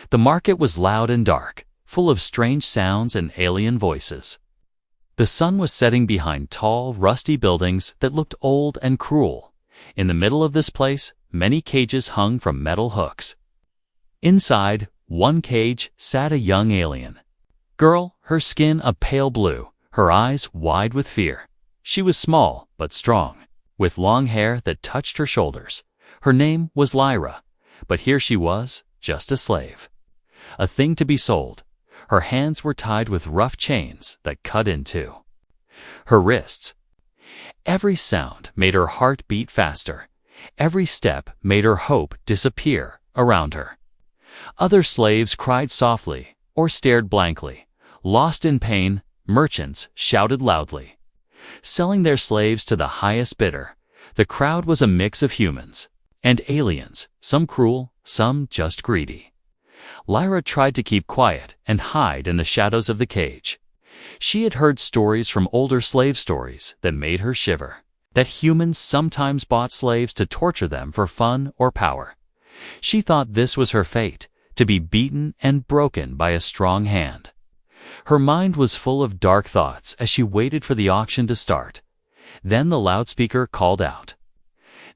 The market was loud and dark, full of strange sounds and alien voices. The sun was setting behind tall, rusty buildings that looked old and cruel. In the middle of this place, many cages hung from metal hooks. Inside one cage sat a young alien girl, her skin a pale blue, her eyes wide with fear. She was small but strong, with long hair that touched her shoulders. Her name was Lyra, but here she was, just a slave. A thing to be sold. Her hands were tied with rough chains that cut in two. Her wrists. Every sound made her heart beat faster. Every step made her hope disappear around her. Other slaves cried softly or stared blankly. Lost in pain, merchants shouted loudly, selling their slaves to the highest bidder. The crowd was a mix of humans and aliens, some cruel, some just greedy. Lyra tried to keep quiet and hide in the shadows of the cage. She had heard stories from older slave stories that made her shiver, that humans sometimes bought slaves to torture them for fun or power. She thought this was her fate, to be beaten and broken by a strong hand. Her mind was full of dark thoughts as she waited for the auction to start. Then the loudspeaker called out,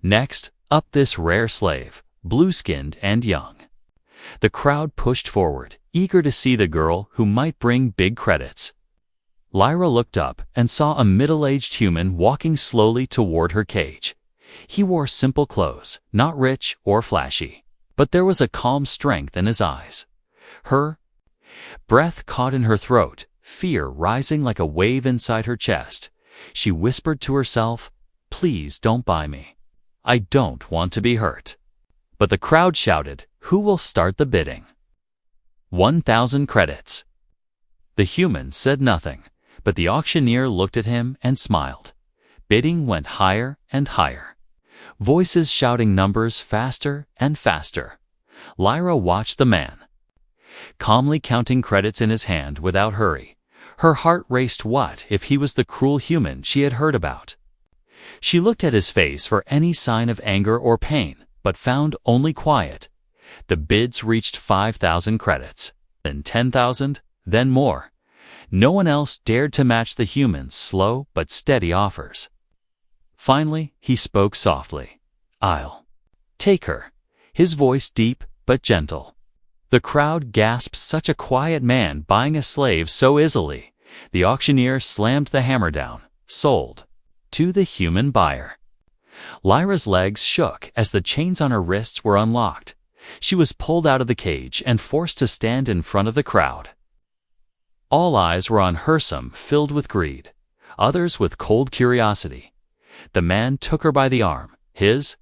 "Next, up this rare slave, blue-skinned and young." The crowd pushed forward, eager to see the girl who might bring big credits. Lyra looked up and saw a middle-aged human walking slowly toward her cage. He wore simple clothes, not rich or flashy, but there was a calm strength in his eyes. Her breath caught in her throat, fear rising like a wave inside her chest. She whispered to herself, "Please don't buy me. I don't want to be hurt." But the crowd shouted, "Who will start the bidding?" 1,000 credits. The human said nothing, but the auctioneer looked at him and smiled. Bidding went higher and higher. Voices shouting numbers faster and faster. Lyra watched the man, calmly counting credits in his hand without hurry. Her heart raced. What if he was the cruel human she had heard about? She looked at his face for any sign of anger or pain, but found only quiet. The bids reached 5,000 credits, then 10,000, then more. No one else dared to match the human's slow but steady offers. Finally, he spoke softly. "I'll take her," his voice deep but gentle. The crowd gasped. Such a quiet man buying a slave so easily. The auctioneer slammed the hammer down. "Sold." To the human buyer. Lyra's legs shook as the chains on her wrists were unlocked. She was pulled out of the cage and forced to stand in front of the crowd. All eyes were on her, some filled with greed, others with cold curiosity. The man took her by the arm, his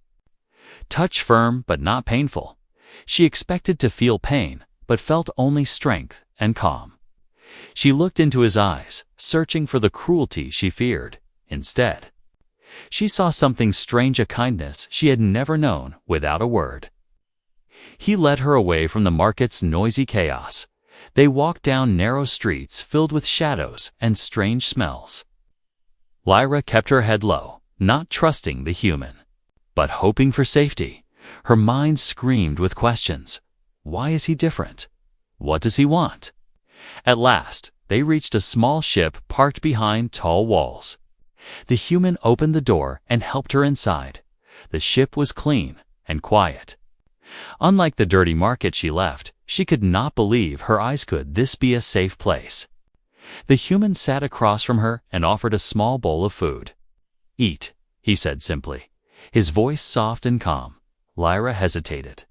touch firm but not painful. She expected to feel pain, but felt only strength and calm. She looked into his eyes, searching for the cruelty she feared. Instead, she saw something strange, a kindness she had never known. Without a word, he led her away from the market's noisy chaos. They walked down narrow streets filled with shadows and strange smells. Lyra kept her head low, not trusting the human, but hoping for safety. Her mind screamed with questions. Why is he different? What does he want? At last, they reached a small ship parked behind tall walls. The human opened the door and helped her inside. The ship was clean and quiet. Unlike the dirty market she left, she could not believe her eyes. Could this be a safe place? The human sat across from her and offered a small bowl of food. "Eat," he said simply, his voice soft and calm. Lyra hesitated,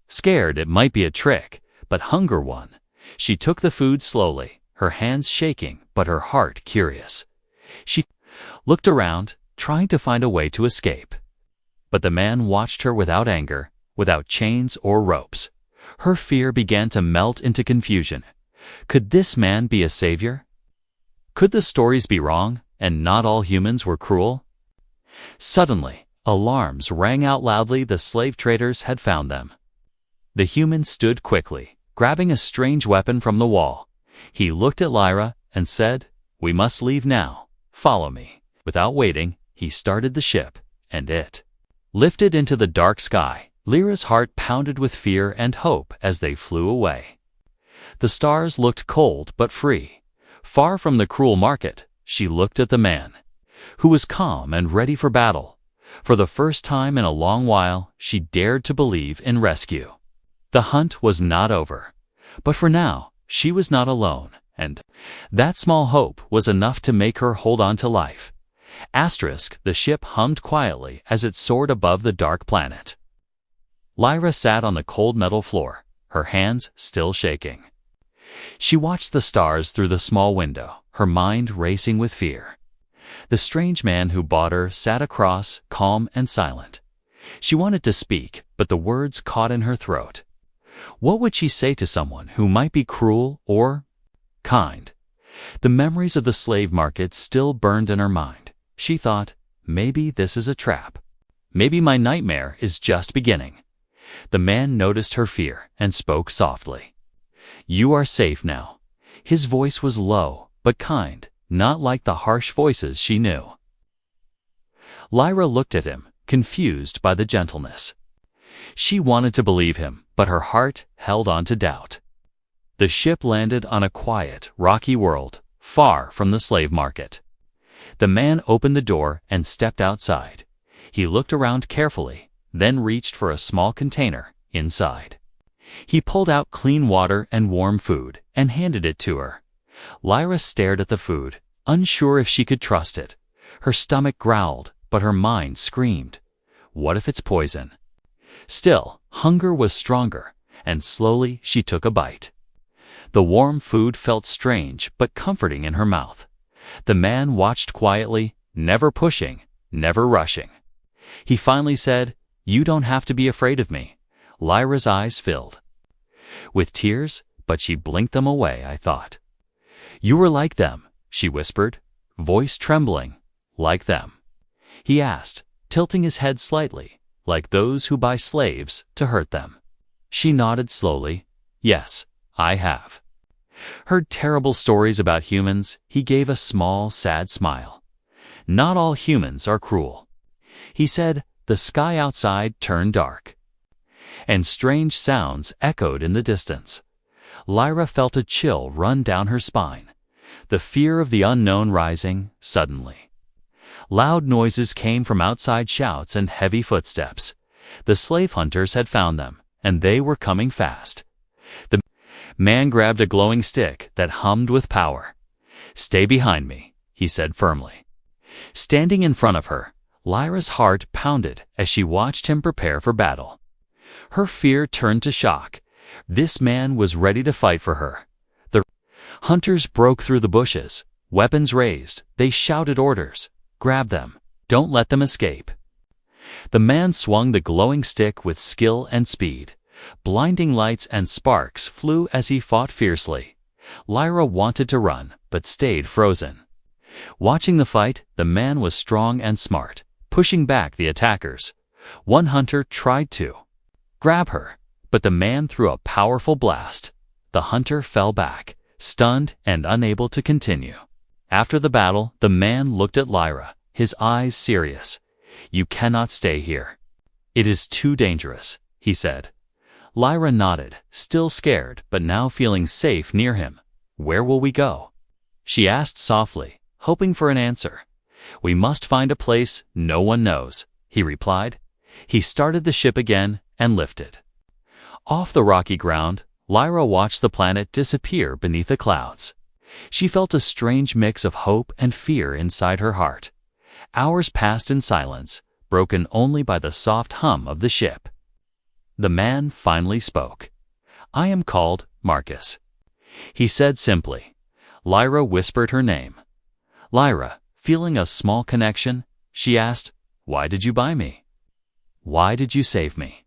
scared it might be a trick, but hunger won. She took the food slowly, her hands shaking but her heart curious. She looked around, trying to find a way to escape. But the man watched her without anger, without chains or ropes. Her fear began to melt into confusion. Could this man be a savior? Could the stories be wrong, and not all humans were cruel? Suddenly, alarms rang out loudly. The slave traders had found them. The human stood quickly, grabbing a strange weapon from the wall. He looked at Lyra and said, "We must leave now. Follow me." Without waiting, he started the ship, and it lifted into the dark sky, Lyra's heart pounded with fear and hope as they flew away. The stars looked cold but free. Far from the cruel market, she looked at the man, who was calm and ready for battle. For the first time in a long while, she dared to believe in rescue. The hunt was not over, but for now, she was not alone, and that small hope was enough to make her hold on to life. The ship hummed quietly as it soared above the dark planet. Lyra sat on the cold metal floor, her hands still shaking. She watched the stars through the small window, her mind racing with fear. The strange man who bought her sat across, calm and silent. She wanted to speak, but the words caught in her throat. What would she say to someone who might be cruel or kind? The memories of the slave market still burned in her mind. She thought, maybe this is a trap. Maybe my nightmare is just beginning. The man noticed her fear and spoke softly. You are safe now. His voice was low but kind, not like the harsh voices she knew. Lyra looked at him, confused by the gentleness. She wanted to believe him, but her heart held on to doubt. The ship landed on a quiet, rocky world, far from the slave market. The man opened the door and stepped outside. He looked around carefully, then reached for a small container inside. He pulled out clean water and warm food and handed it to her. Lyra stared at the food, unsure if she could trust it. Her stomach growled, but her mind screamed. What if it's poison? Still, hunger was stronger, and slowly she took a bite. The warm food felt strange but comforting in her mouth. The man watched quietly, never pushing, never rushing. He finally said, You don't have to be afraid of me. Lyra's eyes filled with tears, but she blinked them away, I thought. You were like them, she whispered, voice trembling. Like them? He asked, tilting his head slightly, like those who buy slaves to hurt them. She nodded slowly. Yes, I have. Heard terrible stories about humans. He gave a small, sad smile. Not all humans are cruel. He said. The sky outside turned dark, and strange sounds echoed in the distance. Lyra felt a chill run down her spine, the fear of the unknown rising suddenly. Loud noises came from outside, shouts and heavy footsteps. The slave hunters had found them, and they were coming fast. The man grabbed a glowing stick that hummed with power. Stay behind me, he said firmly. Standing in front of her, Lyra's heart pounded as she watched him prepare for battle. Her fear turned to shock. This man was ready to fight for her. The hunters broke through the bushes, weapons raised. They shouted orders. Grab them. Don't let them escape. The man swung the glowing stick with skill and speed. Blinding lights and sparks flew as he fought fiercely. Lyra wanted to run, but stayed frozen. Watching the fight, the man was strong and smart, pushing back the attackers. One hunter tried to grab her, but the man threw a powerful blast. The hunter fell back, stunned and unable to continue. After the battle, the man looked at Lyra, his eyes serious. You cannot stay here. It is too dangerous, he said. Lyra nodded, still scared but now feeling safe near him. Where will we go? She asked softly, hoping for an answer. We must find a place no one knows, he replied. He started the ship again and lifted. Off the rocky ground, Lyra watched the planet disappear beneath the clouds. She felt a strange mix of hope and fear inside her heart. Hours passed in silence, broken only by the soft hum of the ship. The man finally spoke. I am called Marcus, he said simply. Lyra whispered her name. Lyra, feeling a small connection, she asked, Why did you buy me? Why did you save me?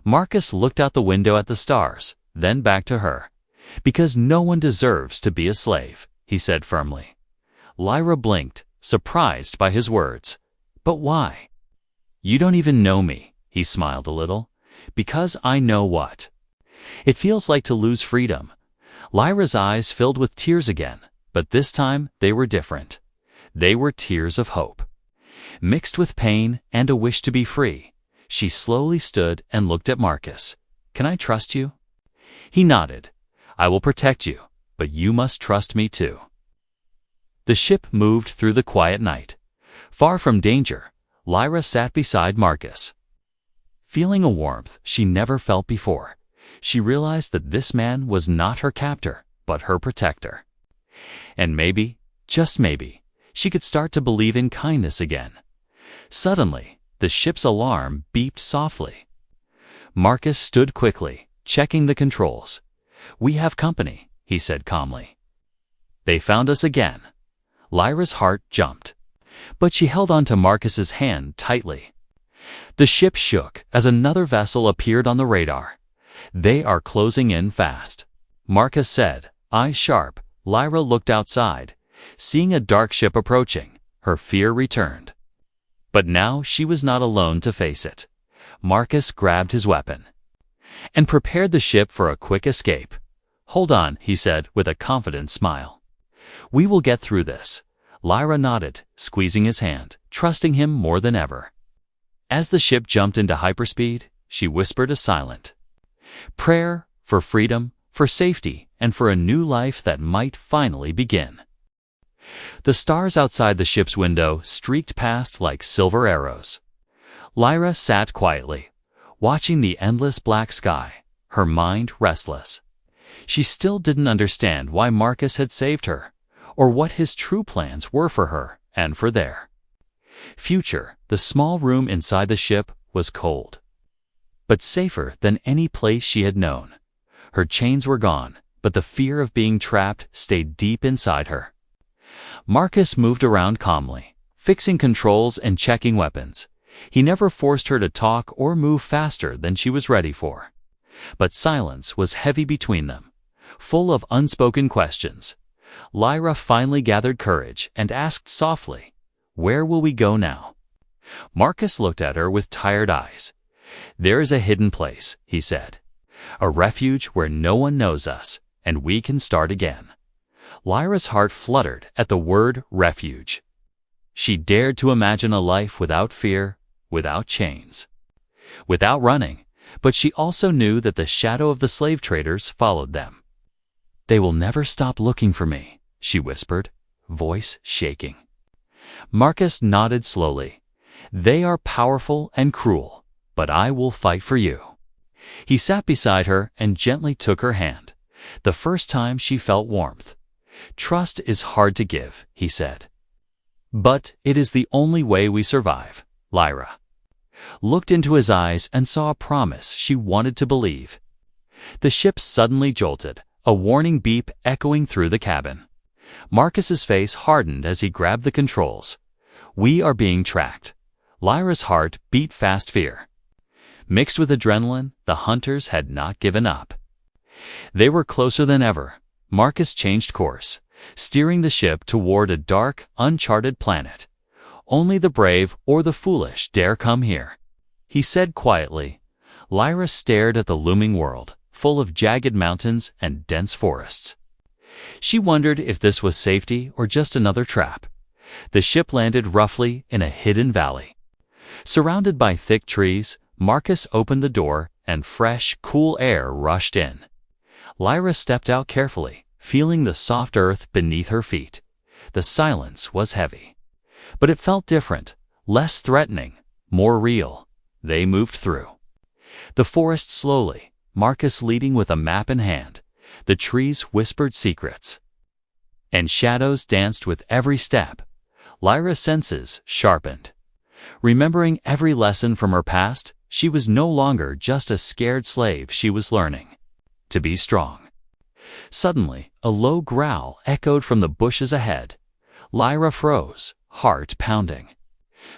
Marcus looked out the window at the stars, then back to her. Because no one deserves to be a slave, he said firmly. Lyra blinked, surprised by his words. But why? You don't even know me, he smiled a little. Because I know what it feels like to lose freedom. Lyra's eyes filled with tears again, but this time they were different. They were tears of hope, mixed with pain and a wish to be free. She slowly stood and looked at Marcus. "Can I trust you?" He nodded. "I will protect you, but you must trust me too." The ship moved through the quiet night. Far from danger, Lyra sat beside Marcus. Feeling a warmth she never felt before, she realized that this man was not her captor, but her protector. And maybe, just maybe, she could start to believe in kindness again. Suddenly, the ship's alarm beeped softly. Marcus stood quickly, checking the controls. "We have company," he said calmly. "They found us again." Lyra's heart jumped, but she held onto Marcus's hand tightly. The ship shook as another vessel appeared on the radar. "They are closing in fast," Marcus said, eyes sharp. Lyra looked outside. Seeing a dark ship approaching, her fear returned. But now she was not alone to face it. Marcus grabbed his weapon and prepared the ship for a quick escape. "Hold on," he said with a confident smile. "We will get through this." Lyra nodded, squeezing his hand, trusting him more than ever. As the ship jumped into hyperspeed, she whispered a silent prayer for freedom, for safety, and for a new life that might finally begin. The stars outside the ship's window streaked past like silver arrows. Lyra sat quietly, watching the endless black sky, her mind restless. She still didn't understand why Marcus had saved her, or what his true plans were for her and for their future. The small room inside the ship was cold, but safer than any place she had known. Her chains were gone, but the fear of being trapped stayed deep inside her. Marcus moved around calmly, fixing controls and checking weapons. He never forced her to talk or move faster than she was ready for. But silence was heavy between them, full of unspoken questions. Lyra finally gathered courage and asked softly, "Where will we go now?" Marcus looked at her with tired eyes. "There is a hidden place," he said. "A refuge where no one knows us, and we can start again." Lyra's heart fluttered at the word refuge. She dared to imagine a life without fear, without chains, without running, but she also knew that the shadow of the slave traders followed them. "They will never stop looking for me," she whispered, voice shaking. Marcus nodded slowly. "They are powerful and cruel, but I will fight for you." He sat beside her and gently took her hand. The first time she felt warmth. "Trust is hard to give," he said. "But it is the only way we survive." Lyra looked into his eyes and saw a promise she wanted to believe. The ship suddenly jolted, a warning beep echoing through the cabin. Marcus's face hardened as he grabbed the controls. "We are being tracked." Lyra's heart beat fast. Fear mixed with adrenaline, the hunters had not given up. They were closer than ever. Marcus changed course, steering the ship toward a dark, uncharted planet. "Only the brave or the foolish dare come here," he said quietly. Lyra stared at the looming world, full of jagged mountains and dense forests. She wondered if this was safety or just another trap. The ship landed roughly in a hidden valley. Surrounded by thick trees, Marcus opened the door and fresh, cool air rushed in. Lyra stepped out carefully, feeling the soft earth beneath her feet. The silence was heavy, but it felt different, less threatening, more real. They moved through the forest slowly, Marcus leading with a map in hand. The trees whispered secrets, and shadows danced with every step. Lyra's senses sharpened. Remembering every lesson from her past, she was no longer just a scared slave. She was learning to be strong. Suddenly, a low growl echoed from the bushes ahead. Lyra froze, heart pounding.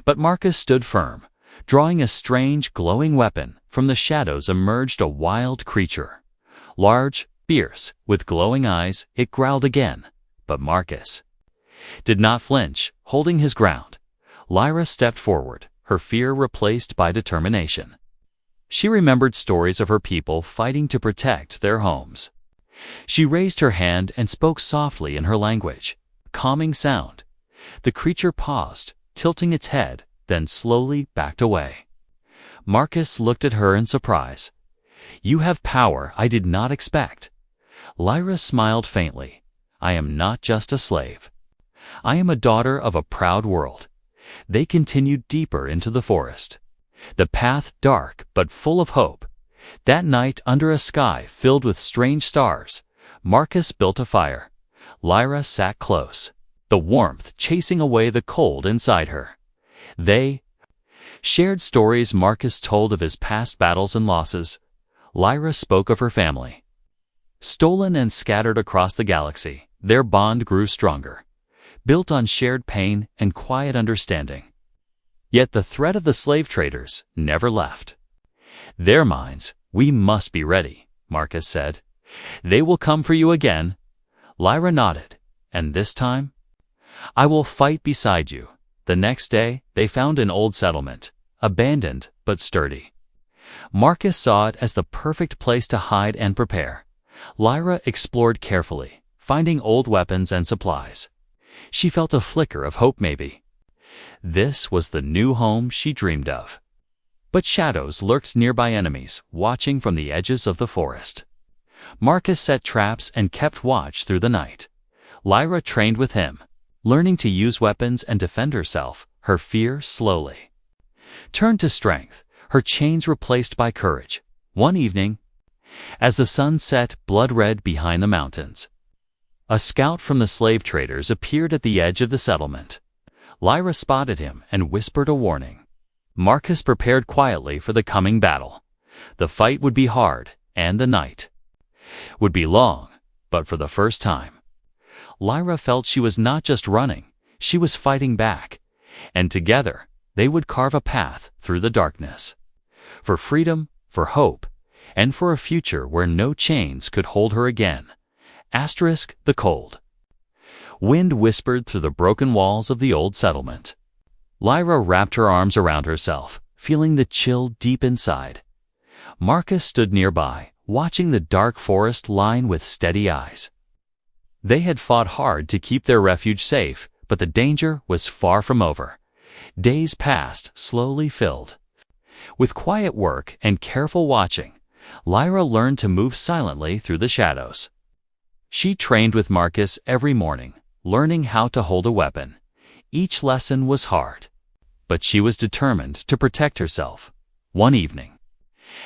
But Marcus stood firm. Drawing a strange, glowing weapon, from the shadows emerged a wild creature. Large, fierce, with glowing eyes, it growled again. But Marcus did not flinch, holding his ground. Lyra stepped forward, her fear replaced by determination. She remembered stories of her people fighting to protect their homes. She raised her hand and spoke softly in her language. Calming sound. The creature paused, tilting its head, then slowly backed away. Marcus looked at her in surprise. "You have power I did not expect." Lyra smiled faintly. "I am not just a slave. I am a daughter of a proud world." They continued deeper into the forest. The path dark but full of hope. That night, under a sky filled with strange stars, Marcus built a fire. Lyra sat close, the warmth chasing away the cold inside her. They shared stories. Marcus told of his past battles and losses. Lyra spoke of her family. Stolen and scattered across the galaxy, their bond grew stronger, built on shared pain and quiet understanding. Yet the threat of the slave traders never left. "Their minds, we must be ready," Marcus said. "They will come for you again." Lyra nodded. "And this time?" "I will fight beside you." The next day, they found an old settlement, abandoned but sturdy. Marcus saw it as the perfect place to hide and prepare. Lyra explored carefully, finding old weapons and supplies. She felt a flicker of hope maybe. This was the new home she dreamed of. But shadows lurked nearby, enemies watching from the edges of the forest. Marcus set traps and kept watch through the night. Lyra trained with him, learning to use weapons and defend herself. Her fear slowly turned to strength, her chains replaced by courage. One evening, as the sun set blood-red behind the mountains, a scout from the slave traders appeared at the edge of the settlement. Lyra spotted him and whispered a warning. Marcus prepared quietly for the coming battle. The fight would be hard, and the night would be long, but for the first time, Lyra felt she was not just running, she was fighting back, and together they would carve a path through the darkness. For freedom, for hope, and for a future where no chains could hold her again. The cold wind whispered through the broken walls of the old settlement. Lyra wrapped her arms around herself, feeling the chill deep inside. Marcus stood nearby, watching the dark forest line with steady eyes. They had fought hard to keep their refuge safe, but the danger was far from over. Days passed, slowly filled with quiet work and careful watching. Lyra learned to move silently through the shadows. She trained with Marcus every morning, learning how to hold a weapon. Each lesson was hard, but she was determined to protect herself. One evening,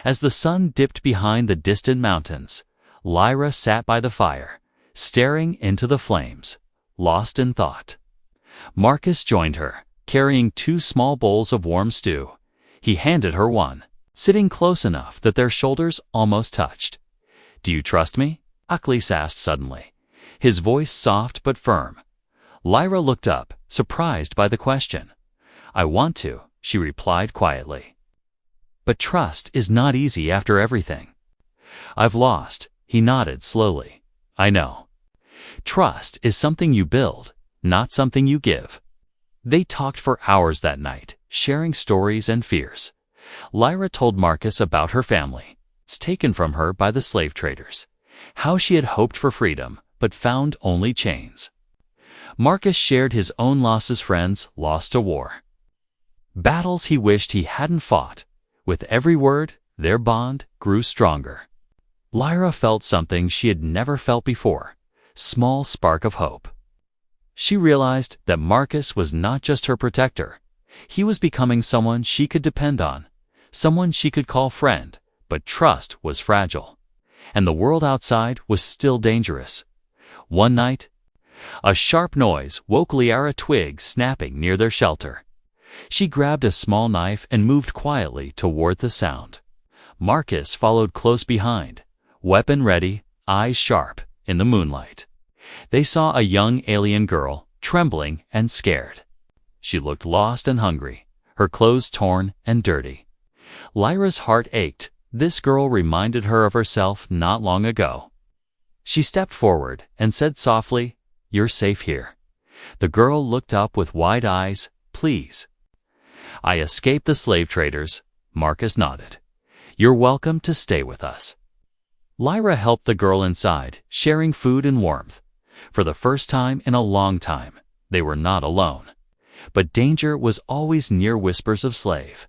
as the sun dipped behind the distant mountains, Lyra sat by the fire, staring into the flames, lost in thought. Marcus joined her, carrying 2 small bowls of warm stew. He handed her one, sitting close enough that their shoulders almost touched. "Do you trust me?" Achilles asked suddenly, his voice soft but firm. Lyra looked up, surprised by the question. "I want to," she replied quietly. "But trust is not easy after everything." "I've lost," he nodded slowly. "I know. Trust is something you build, not something you give." They talked for hours that night, sharing stories and fears. Lyra told Marcus about her family, taken from her by the slave traders, how she had hoped for freedom, but found only chains. Marcus shared his own losses, friends lost to war, battles he wished he hadn't fought. With every word, their bond grew stronger. Lyra felt something she had never felt before, small spark of hope. She realized that Marcus was not just her protector. He was becoming someone she could depend on, someone she could call friend, but trust was fragile, and the world outside was still dangerous. One night, a sharp noise woke Lyra, twigs snapping near their shelter. She grabbed a small knife and moved quietly toward the sound. Marcus followed close behind, weapon ready, eyes sharp, in the moonlight. They saw a young alien girl, trembling and scared. She looked lost and hungry, her clothes torn and dirty. Lyra's heart ached. This girl reminded her of herself not long ago. She stepped forward and said softly, "You're safe here." The girl looked up with wide eyes. "Please." "I escaped the slave traders," Marcus nodded. "You're welcome to stay with us." Lyra helped the girl inside, sharing food and warmth. For the first time in a long time, they were not alone. But danger was always near. Whispers of slave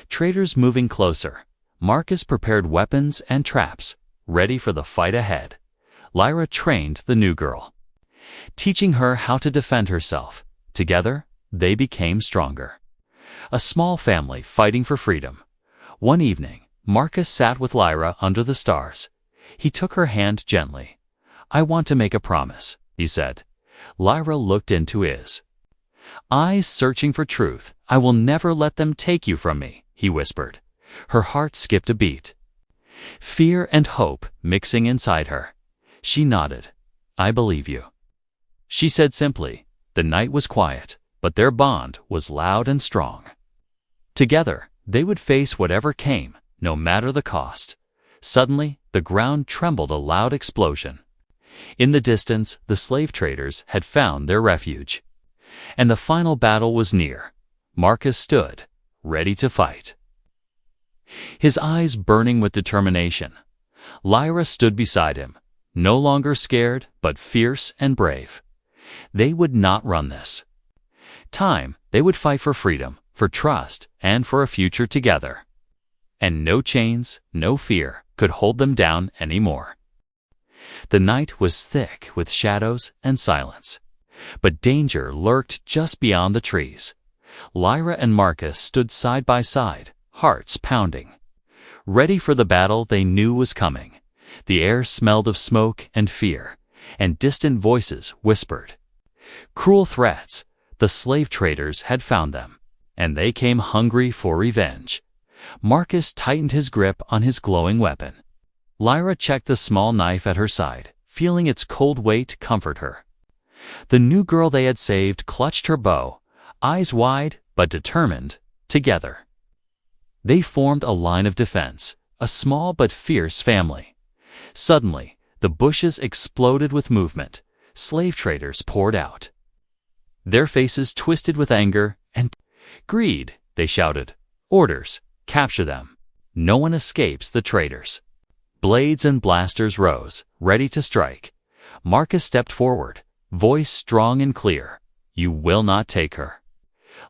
Traders moving closer. Marcus prepared weapons and traps, ready for the fight ahead. Lyra trained the new girl, teaching her how to defend herself. Together, they became stronger. A small family fighting for freedom. One evening, Marcus sat with Lyra under the stars. He took her hand gently. "I want to make a promise," he said. Lyra looked into his eyes, searching for truth. "I will never let them take you from me," he whispered. Her heart skipped a beat. Fear and hope mixing inside her. She nodded. "I believe you," she said simply. The night was quiet, but their bond was loud and strong. Together, they would face whatever came, no matter the cost. Suddenly, the ground trembled, a loud explosion. In the distance, the slave traders had found their refuge. And the final battle was near. Marcus stood, ready to fight, his eyes burning with determination. Lyra stood beside him, no longer scared, but fierce and brave. They would not run this time. They would fight for freedom, for trust, and for a future together. And no chains, no fear could hold them down anymore. The night was thick with shadows and silence, but danger lurked just beyond the trees. Lyra and Marcus stood side by side, hearts pounding, ready for the battle they knew was coming. The air smelled of smoke and fear, and distant voices whispered cruel threats. The slave traders had found them, and they came hungry for revenge. Marcus tightened his grip on his glowing weapon. Lyra checked the small knife at her side, feeling its cold weight comfort her. The new girl they had saved clutched her bow, eyes wide but determined. Together, they formed a line of defense, a small but fierce family. Suddenly, the bushes exploded with movement. Slave traders poured out, their faces twisted with anger and greed. They shouted, "Orders! Capture them! No one escapes the traders!" Blades and blasters rose, ready to strike. Marcus stepped forward, voice strong and clear. "You will not take her."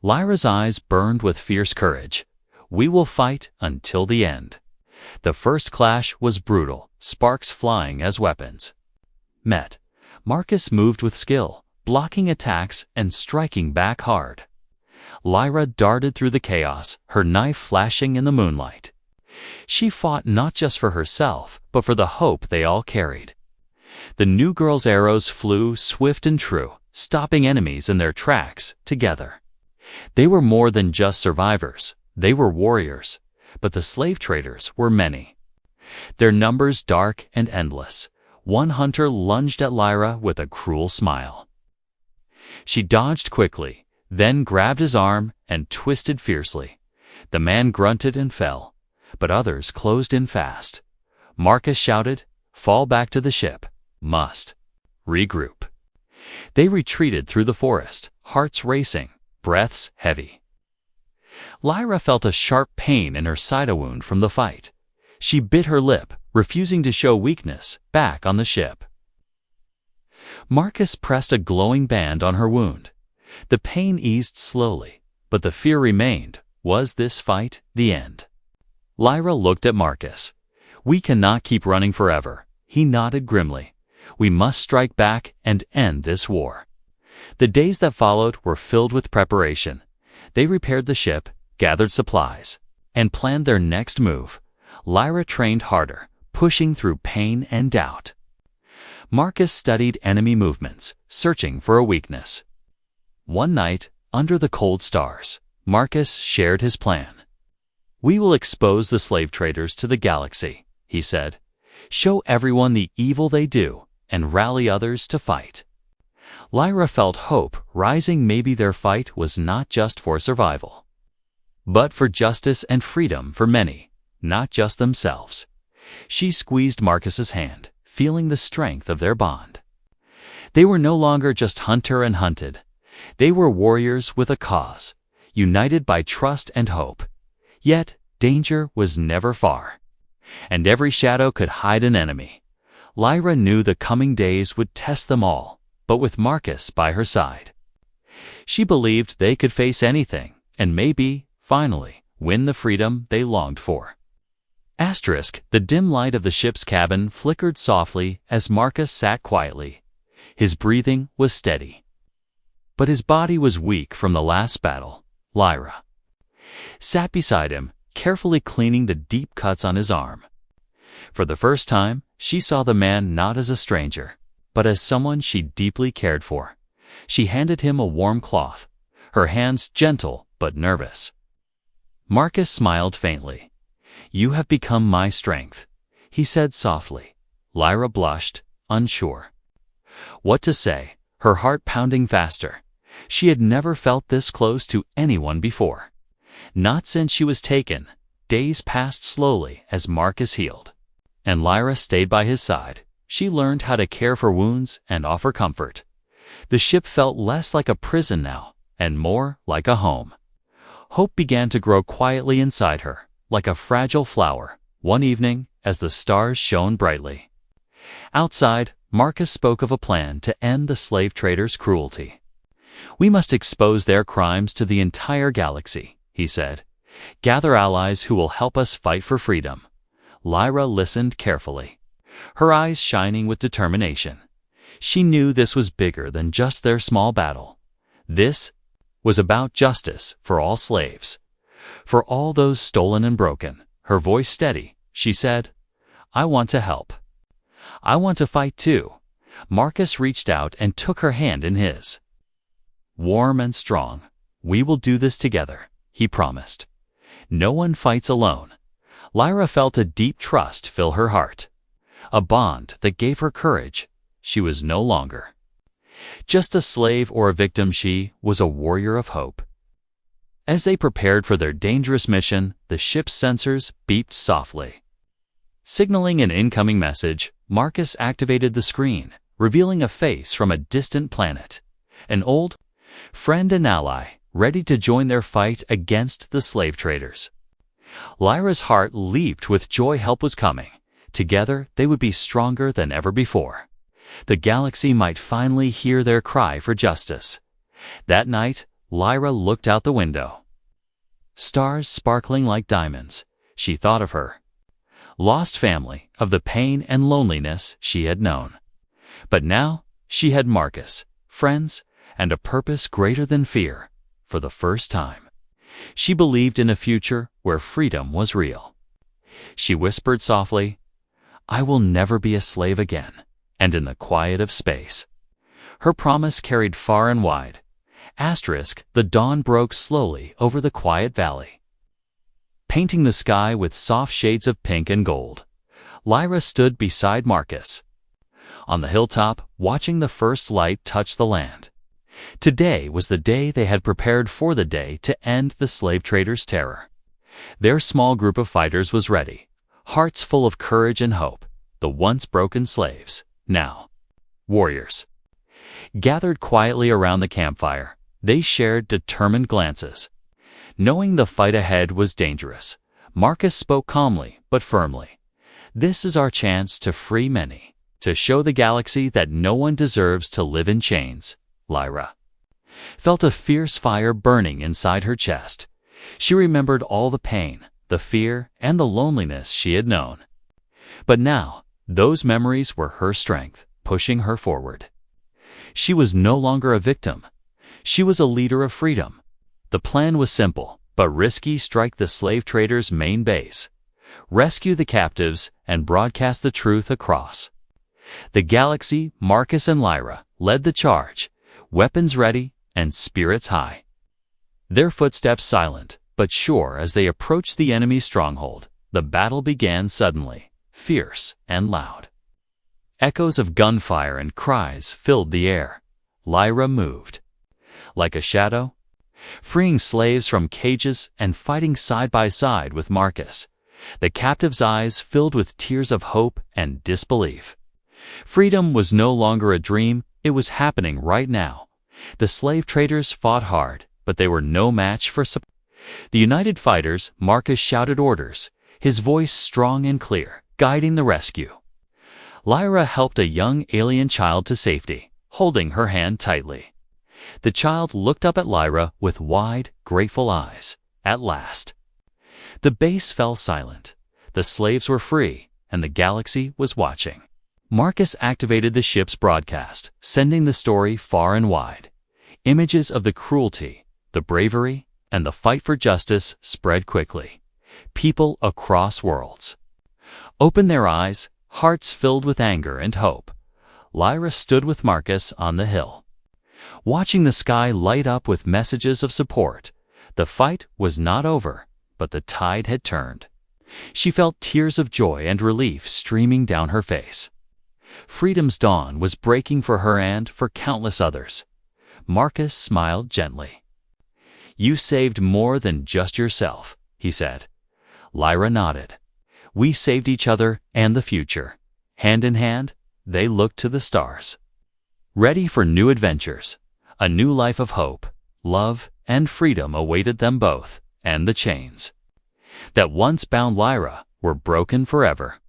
Lyra's eyes burned with fierce courage. "We will fight until the end." The first clash was brutal, sparks flying as weapons met. Marcus moved with skill, blocking attacks and striking back hard. Lyra darted through the chaos, her knife flashing in the moonlight. She fought not just for herself, but for the hope they all carried. The new girl's arrows flew swift and true, stopping enemies in their tracks. Together, they were more than just survivors. They were warriors, but the slave traders were many, their numbers dark and endless. One hunter lunged at Lyra with a cruel smile. She dodged quickly, then grabbed his arm and twisted fiercely. The man grunted and fell, but others closed in fast. Marcus shouted, "Fall back to the ship. Must regroup." They retreated through the forest, hearts racing, breaths heavy. Lyra felt a sharp pain in her side, a wound from the fight. She bit her lip, refusing to show weakness. Back on the ship, Marcus pressed a glowing band on her wound. The pain eased slowly, but the fear remained. Was this fight the end? Lyra looked at Marcus. "We cannot keep running forever." He nodded grimly. "We must strike back and end this war." The days that followed were filled with preparation. They repaired the ship, gathered supplies, and planned their next move. Lyra trained harder, pushing through pain and doubt. Marcus studied enemy movements, searching for a weakness. One night, under the cold stars, Marcus shared his plan. "We will expose the slave traders to the galaxy," he said. "Show everyone the evil they do, and rally others to fight." Lyra felt hope rising. Maybe their fight was not just for survival, but for justice and freedom for many, not just themselves. She squeezed Marcus's hand, feeling the strength of their bond. They were no longer just hunter and hunted. They were warriors with a cause, united by trust and hope. Yet, danger was never far, and every shadow could hide an enemy. Lyra knew the coming days would test them all, but with Marcus by her side, she believed they could face anything, and maybe, finally, win the freedom they longed for. The dim light of the ship's cabin flickered softly as Marcus sat quietly. His breathing was steady. But his body was weak from the last battle. Lyra sat beside him, carefully cleaning the deep cuts on his arm. For the first time, she saw the man not as a stranger, but as someone she deeply cared for. She handed him a warm cloth, her hands gentle but nervous. Marcus smiled faintly. "You have become my strength," he said softly. Lyra blushed, unsure what to say, her heart pounding faster. She had never felt this close to anyone before. Not since she was taken. Days passed slowly as Marcus healed, and Lyra stayed by his side. She learned how to care for wounds and offer comfort. The ship felt less like a prison now, and more like a home. Hope began to grow quietly inside her, like a fragile flower, one evening as the stars shone brightly. Outside, Marcus spoke of a plan to end the slave traders' cruelty. "We must expose their crimes to the entire galaxy," he said. "Gather allies who will help us fight for freedom." Lyra listened carefully, her eyes shining with determination. She knew this was bigger than just their small battle. This was about justice for all slaves, for all those stolen and broken. Her voice steady, she said, "I want to help. I want to fight too." Marcus reached out and took her hand in his. Warm and strong. "We will do this together," he promised. "No one fights alone." Lyra felt a deep trust fill her heart, a bond that gave her courage. She was no longer just a slave or a victim, she was a warrior of hope. As they prepared for their dangerous mission, the ship's sensors beeped softly. Signaling an incoming message, Marcus activated the screen, revealing a face from a distant planet. An old friend and ally, ready to join their fight against the slave traders. Lyra's heart leaped with joy. Help was coming. Together, they would be stronger than ever before. The galaxy might finally hear their cry for justice. That night, Lyra looked out the window. Stars sparkling like diamonds. She thought of her lost family, of the pain and loneliness she had known. But now, she had Marcus, friends, and a purpose greater than fear. For the first time, she believed in a future where freedom was real. She whispered softly, "I will never be a slave again." And in the quiet of space, her promise carried far and wide. The dawn broke slowly over the quiet valley, painting the sky with soft shades of pink and gold. Lyra stood beside Marcus on the hilltop, watching the first light touch the land. Today was the day they had prepared for, the day to end the slave traders' terror. Their small group of fighters was ready, hearts full of courage and hope. The once broken slaves, now warriors, gathered quietly around the campfire. They shared determined glances. Knowing the fight ahead was dangerous, Marcus spoke calmly but firmly. "This is our chance to free many, to show the galaxy that no one deserves to live in chains." Lyra felt a fierce fire burning inside her chest. She remembered all the pain, the fear, and the loneliness she had known. But now, those memories were her strength, pushing her forward. She was no longer a victim. She was a leader of freedom. The plan was simple, but risky. Strike the slave traders' main base, rescue the captives, and broadcast the truth across the galaxy. Marcus and Lyra led the charge, weapons ready and spirits high. Their footsteps silent but sure as they approached the enemy's stronghold. The battle began suddenly, fierce and loud. Echoes of gunfire and cries filled the air. Lyra moved like a shadow, freeing slaves from cages and fighting side by side with Marcus. The captives' eyes filled with tears of hope and disbelief. Freedom was no longer a dream, it was happening right now. The slave traders fought hard, but they were no match for the united fighters. Marcus shouted orders, his voice strong and clear, guiding the rescue. Lyra helped a young alien child to safety, holding her hand tightly. The child looked up at Lyra with wide, grateful eyes. At last, The base fell silent. The slaves were free, and the galaxy was watching. Marcus activated the ship's broadcast, sending the story far and wide. Images of the cruelty, the bravery, and the fight for justice spread quickly. People across worlds opened their eyes, hearts filled with anger and hope. Lyra stood with Marcus on the hill, watching the sky light up with messages of support. The fight was not over, but the tide had turned. She felt tears of joy and relief streaming down her face. Freedom's dawn was breaking for her and for countless others. Marcus smiled gently. "You saved more than just yourself," he said. Lyra nodded. "We saved each other and the future." Hand in hand, they looked to the stars, ready for new adventures. A new life of hope, love, and freedom awaited them both, and the chains that once bound Lyra were broken forever.